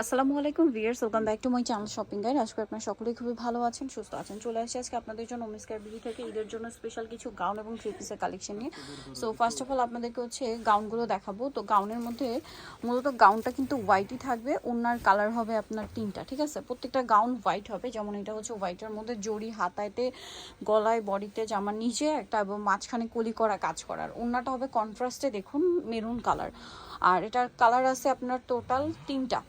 আসসালামু আলাইকুম viewers, welcome back to my channel shopping guide. আজকে আপনারা সকলেই খুবই ভালো আছেন, সুস্থ আছেন। চলে আসছি আজকে আপনাদের জন্য মিসকার বিডি থেকে ঈদের জন্য স্পেশাল কিছু গাউন এবং থ্রি পিসের কালেকশন নিয়ে। সো ফার্স্ট অফ অল আপনাদেরকে গাউনগুলো দেখাবো। তো গাউনের মধ্যে মূলত গাউনটা কিন্তু হোয়াইটই থাকবে, ওনার কালার হবে আপনার তিনটা, ঠিক আছে? প্রত্যেকটা গাউন হোয়াইট হবে, যেমন এটা হচ্ছে হোয়াইটের মধ্যে জড়ি হাতাইতে, গলায়, বডিতে, জামার নিচে একটা এবং মাঝখানে কলি করা কাজ করার। ওনাটা হবে কন্ট্রাস্টে, দেখুন মেরুন কালার। আর এটার কালার আছে আপনার টোটাল তিনটা।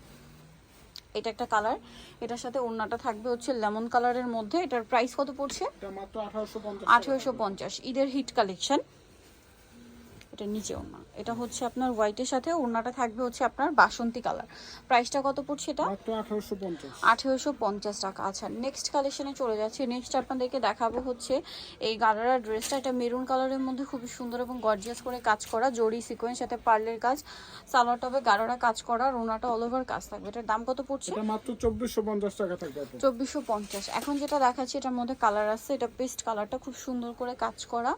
এটা একটা কালার, এটার সাথে ওড়নাটা থাকবে হচ্ছে লেমন কালারের মধ্যে। এটার প্রাইস কত পড়ছে? এটা মাত্র 1850 1850। ঈদের হিট কালেকশন। এটা নিচে ওড়না, এটা হচ্ছে আপনার হোয়াইটের সাথে ওড়নাটা থাকবে হচ্ছে আপনার বাসন্তী কালার। প্রাইসটা কত পড়ছে এটা? মাত্র 1850 1850 টাকা। আচ্ছা, নেক্সট কালেকশনে চলে যাচ্ছে। নেক্সট আপনাদেরকে দেখাবো হচ্ছে এই গারারা ড্রেসটা। এটা মেরুন কালারের মধ্যে খুবই সুন্দর এবং গর্জিয়াস করে কাজ করা, জড়ি সিকোয়েন্স সাথে পার্লের কাজ। সালোয়ারটা হবে গারারা কাজ করা, ওড়নাটা অল ওভার কাজ থাকবে। এটার দাম কত পড়ছে? এটা মাত্র 2450 টাকা থাকবে। 2450। এখন যেটা দেখাচ্ছি এটার মধ্যে কালার আছে, এটা পেস্ট কালারটা খুব সুন্দর করে কাজ করা,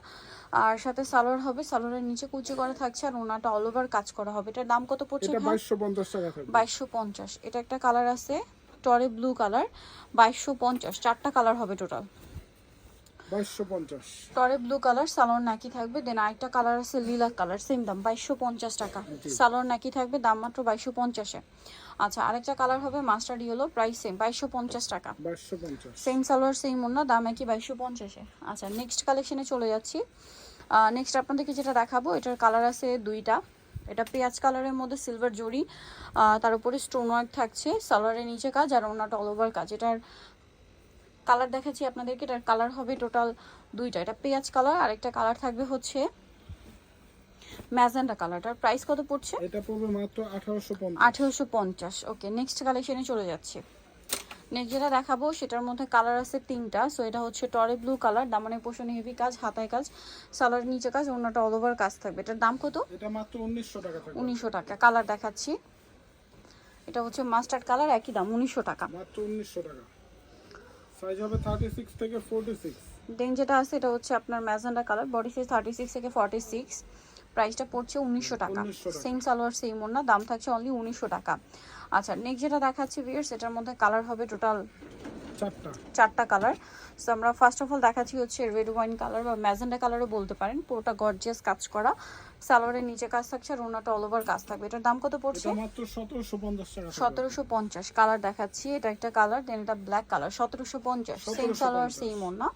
আর সাথে সালোয়ার হবে, সালোয়ারের নিচে কুচি করা থাকছে, আর ওনাটা অল ওভার কাজ করা হবে। এটার দাম কত পড়ছে? এটা 2250 টাকা থাকবে। 2250। এটা একটা কালার আছে টরে ব্লু কালার, 2250। চারটা কালার হবে টোটাল। 2250 টরে ব্লু কালার, সালোয়ার নাকি থাকবে। দেন আরেকটা কালার আছে লিলা কালার, সেম দাম 2250 টাকা। সালোয়ার নাকি থাকবে, দাম মাত্র 2250-এ। আচ্ছা, আরেকটা কালার হবে মাস্টার্ড ইয়েলো, প্রাইস সেম 2250 টাকা। 2250 সেম সালোয়ার সেম ওড়না, দাম একই 2250-এ। আচ্ছা, নেক্সট কালেকশনে চলে যাচ্ছি। নেক্সট আপনাদেরকে যেটা দেখাবো, এটার কালার আছে দুইটা। এটা পেঁয়াজ কালারের মধ্যে সিলভার জড়ি, তার উপরে স্টোন ওয়ার্ক থাকছে, সালোয়ারের নিচে কাজ, আর ওনাটা অল ওভার কাজ। এটার কালার দেখাচ্ছি আপনাদেরকে। এটার কালার হবে টোটাল দুইটা। এটা পেঁয়াজ কালার, আর একটা কালার থাকবে হচ্ছে ম্যাজেন্ডা কালারটার। প্রাইস কত পড়ছে? এটা পড়বে মাত্র 1850 1850। ওকে, নেক্সট কালেকশনে চলে যাচ্ছে। নেক্সট যেটা দেখাবো সেটার মধ্যে কালার আছে তিনটা। সো এটা হচ্ছে টরে ব্লু কালার, দামানে পোষণে হেভি কাজ, হাতায় কাজ, সালোয়ার নিচে কাজ, ওনাটা অল ওভার কাজ থাকবে। এটার দাম কত? এটা মাত্র 1900 টাকা থাকবে। 1900 টাকা। কালার দেখাচ্ছি, এটা হচ্ছে মাস্টার্ড কালার, একই দাম 1900 টাকা। মাত্র 1900 টাকা। সাইজ হবে 36 থেকে 46। দেন যেটা আছে এটা হচ্ছে আপনার ম্যাজেন্ডা কালার, বডি সাইজ 36 থেকে 46। প্রাইসটা পড়ছে 1900 টাকা। 1900 টাকা। সেম সালোয়ার সেম ওড়না, দাম থাকছে অনলি 1900 টাকা। আচ্ছা, নেক্সট যেটা দেখাচ্ছি ভিউয়ার্স, এটার মধ্যে কালার হবে টোটাল চারটা কালার। সো আমরা ফার্স্ট অফ অল দেখাচ্ছি হচ্ছে রেড ওয়াইন কালার বা ম্যাজেন্ডা কালারও বলতে পারেন। পুরোটা গর্জিয়াস কাজ করা, সালোয়ারের নিচে কাজ থাকছে, আর ওনাটা অল ওভার কাজ থাকবে। এটার দাম কত পড়ছে? এটা মাত্র 1750 টাকা। 1750। কালার দেখাচ্ছি, এটা একটা কালার, দেন এটা black colour, 1750। Same salwar same ওড়না,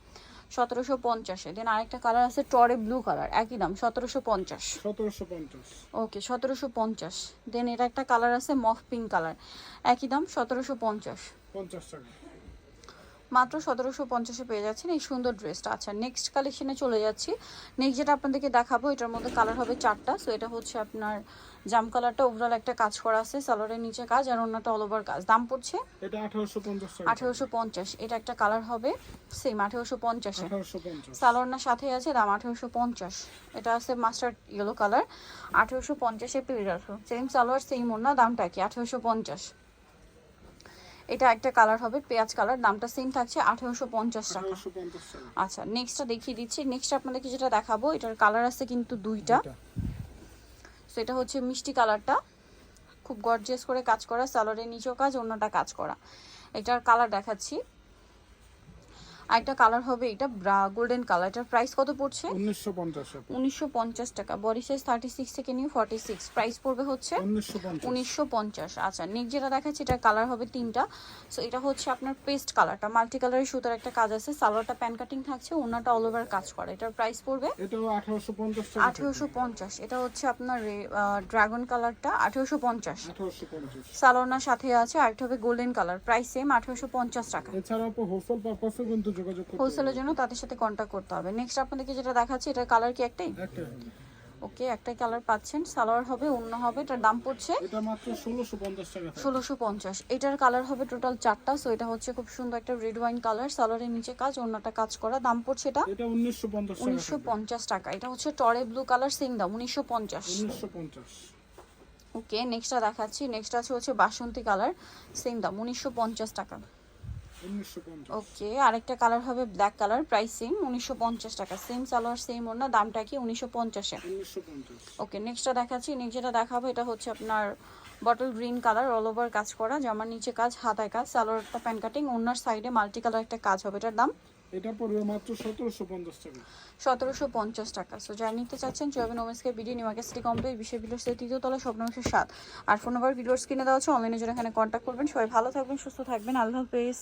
1750-এ। দেন আরেকটা কালার আছে টরে ব্লু কালার, একই দাম 1750। 1750 ওকে, 1750। দেন এটা একটা কালার আছে মফ পিঙ্ক কালার, একই দাম 1750। 50 টাকা। মাত্র 1750-এ পেয়ে যাচ্ছেন এই সুন্দর ড্রেসটা। আচ্ছা, নেক্সট কালেকশনে চলে যাচ্ছি। নেক্সট যেটা আপনাদেরকে দেখাবো, এটার মধ্যে কালার হবে চারটা। সো এটা হচ্ছে আপনার জাম কালারটা, ওভারঅল একটা কাজ করা আছে, সালোয়ারের নিচে কাজ, আর অন্যটা অল ওভার কাজ। দাম পড়ছে এটা 1850 টাকা। 1850। এটা একটা কালার হবে সেম 1850-এ। 1850 সালোয়ারনার সাথে আছে, দাম 1850। এটা আছে মাস্টার্ড ইয়েলো কালার, 1850-এ পেয়ে যাচ্ছ। সেম সালোয়ার সেম ওড়না, দামটা কি? 1850। এটা একটা কালার হবে পেঁয়াজ কালার, দামটা সেম থাকছে 1850 টাকা। 1850 টাকা। আচ্ছা, নেক্সটটা দেখিয়ে দিচ্ছি। নেক্সট আপনাদেরকে যেটা দেখাবো, এটার কালার আছে কিন্তু দুইটা। সো এটা হচ্ছে মিষ্টি কালারটা, খুব গর্জিয়াস করে কাজ করা, সালোয়ারের নিচেও কাজ, অন্যটা কাজ করা। এটার কালার দেখাচ্ছি। আরেকটা কালার হবে এটা গোল্ডেন কালার। এটার প্রাইস কত পড়ছে? 1950 টাকা। 1950 টাকা। বডি সাইজ 36 থেকে নিয়ে 46। প্রাইস পড়বে হচ্ছে 1950। 1950। আচ্ছা, নেক্সট যেটা দেখাচ্ছি এটার কালার হবে তিনটা। সো এটা হচ্ছে আপনার পেস্ট কালারটা, মাল্টি কালারের সুতার একটা কাজ আছে, সালোয়ারটা প্যান কাটিং থাকছে, ওনাটা অল ওভার কাজ করে। এটার প্রাইস পড়বে এটাও 1850 টাকা। 1850। এটা হচ্ছে আপনার ড্রাগন কালারটা, 1850। 1850। সালোয়ার সাথে আছে, আরেকটা হবে গোল্ডেন কালার, প্রাইস সেম 1850 টাকা। এছাড়াও হোলসেল পারপাসে কিন্তু যোগাযোগ করতে হোলসেলের জন্য তাদের সাথে কন্ট্যাক্ট করতে হবে। নেক্সট আপনাদেরকে যেটা দেখাচ্ছি, এটার কালার কি একটাই? একটা। ওকে, একটাই কালার পাচ্ছেন। সালোয়ার হবে, অন্য হবে। এটার দাম পড়ছে এটা মাত্র 1650 টাকা। 1650। এটার কালার হবে টোটাল চারটা। সো এটা হচ্ছে খুব সুন্দর একটা রেড ওয়াইন কালার, সালোয়ারের নিচে কাজ, অন্যটা কাজ করা। দাম পড়ছে এটা এটা 1950 টাকা। 1950 টাকা। এটা হচ্ছে টরে ব্লু কালার, সেম দাম 1950। 1950। ওকে, নেক্সটটা দেখাচ্ছি। নেক্সট আছে হচ্ছে বাসন্তী কালার, সেম দাম 1950 টাকা। 1950। ওকে, আরেকটা কালার হবে ব্ল্যাক কালার, প্রাইস সেম 1950 টাকা। সেম সালোয়ার সেম ওড়না, দামটা কি? 1950-এ। 1950। ওকে, নেক্সটটা দেখাচ্ছি। নেক্সট যেটা দেখাবো এটা হচ্ছে আপনার bottle green colour, all over কাজ করা, জামার নিচে কাজ, হাতায় কাজ, সালোয়ারটা প্যান কাটিং, ওনার সাইডে মাল্টি কালার একটা কাজ হবে। এটার দাম এটা পড়বে মাত্র 1750 টাকা। 1750 টাকা। সো যারা নিতে চাচ্ছেন জয়বেন ওমেন্সকে BD new market city complex, বিশেষ ভিডিওসের তৃতীয় তলা, স্বপ্ন 7। আর ফোন নাম্বার ভিডিওস কিনে দেওয়া হচ্ছে, অনলাইনে জন্য এখানে কন্ট্যাক্ট করবেন। সবাই ভালো থাকবেন, সুস্থ থাকবেন, আল্লাহ হাফেজ।